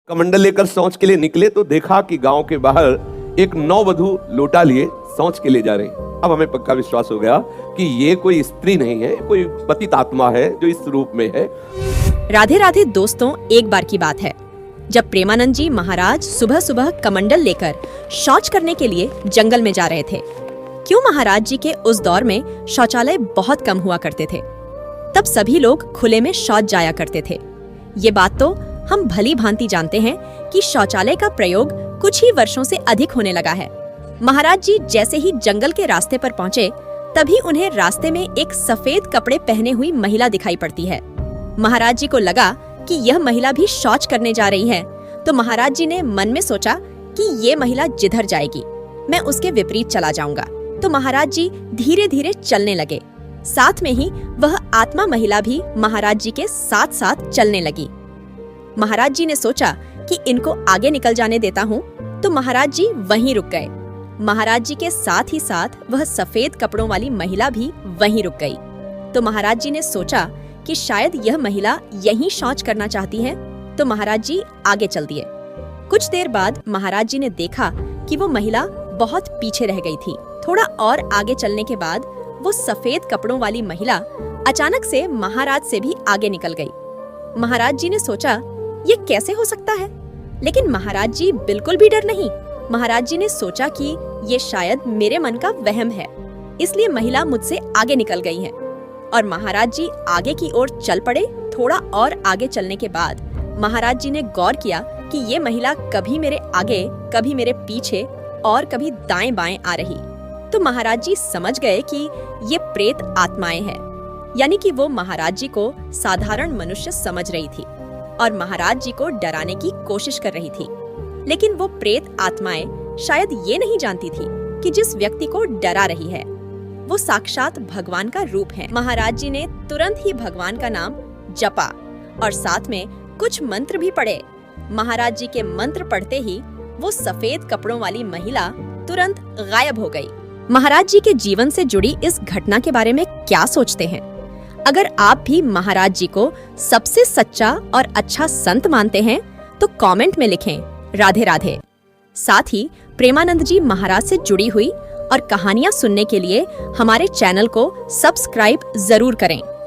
कमंडल लेकर शौच के लिए निकले तो देखा कि गांव के बाहर एक नववधु लोटा लिए शौच के लिए जा रहे। अब हमें पक्का विश्वास हो गया कि ये कोई स्त्री नहीं है, कोई पतित आत्मा है जो इस रूप में है। राधे राधे दोस्तों, एक बार की बात है जब प्रेमानंद जी महाराज सुबह सुबह कमंडल लेकर शौच करने के लिए जंगल में जा रहे थे। क्यों महाराज जी के उस दौर में शौचालय बहुत कम हुआ करते थे। तब सभी लोग खुले में शौच जाया करते थे। ये बात तो हम भली भांति जानते हैं कि शौचालय का प्रयोग कुछ ही वर्षों से अधिक होने लगा है। महाराज जी जैसे ही जंगल के रास्ते पर पहुंचे तभी उन्हें रास्ते में एक सफेद कपड़े पहने हुई महिला दिखाई पड़ती है। महाराज जी को लगा कि यह महिला भी शौच करने जा रही है, तो महाराज जी ने मन में सोचा कि ये महिला जिधर जाएगी मैं उसके विपरीत चला जाऊंगा। तो महाराज जी धीरे धीरे चलने लगे। साथ में ही वह आत्मा महिला भी महाराज जी के साथ साथ चलने लगी। महाराज जी ने सोचा कि इनको आगे निकल जाने देता हूँ, तो महाराज जी वहीं रुक गए। महाराज जी के साथ ही साथ वह सफेद कपड़ों वाली महिला भी वहीं रुक गई। तो महाराज जी ने सोचा कि शायद यह महिला यहीं शौच करना चाहती है, तो महाराज जी आगे चल दिए। कुछ देर बाद महाराज जी ने देखा कि वो महिला बहुत पीछे रह गई थी। थोड़ा और आगे चलने के बाद वो सफेद कपड़ों वाली महिला अचानक से महाराज से भी आगे निकल गई। महाराज जी ने सोचा ये कैसे हो सकता है, लेकिन महाराज जी बिल्कुल भी डर नहीं। महाराज जी ने सोचा कि ये शायद मेरे मन का वहम है, इसलिए महिला मुझसे आगे निकल गई है। और महाराज जी आगे की ओर चल पड़े। थोड़ा और आगे चलने के बाद महाराज जी ने गौर किया कि ये महिला कभी मेरे आगे, कभी मेरे पीछे और कभी दाएं बाएं आ रही। तो महाराज जी समझ गए कि ये प्रेत आत्माएं हैं, यानी कि वो महाराज जी को साधारण मनुष्य समझ रही थी और महाराज जी को डराने की कोशिश कर रही थी। लेकिन वो प्रेत आत्माएं शायद ये नहीं जानती थी कि जिस व्यक्ति को डरा रही है वो साक्षात भगवान का रूप है। महाराज जी ने तुरंत ही भगवान का नाम जपा और साथ में कुछ मंत्र भी पढ़े। महाराज जी के मंत्र पढ़ते ही वो सफेद कपड़ों वाली महिला तुरंत गायब हो गई। महाराज जी के जीवन से जुड़ी इस घटना के बारे में क्या सोचते हैं? अगर आप भी महाराज जी को सबसे सच्चा और अच्छा संत मानते हैं तो कमेंट में लिखें राधे राधे। साथ ही प्रेमानंद जी महाराज से जुड़ी हुई और कहानियां सुनने के लिए हमारे चैनल को सब्सक्राइब जरूर करें।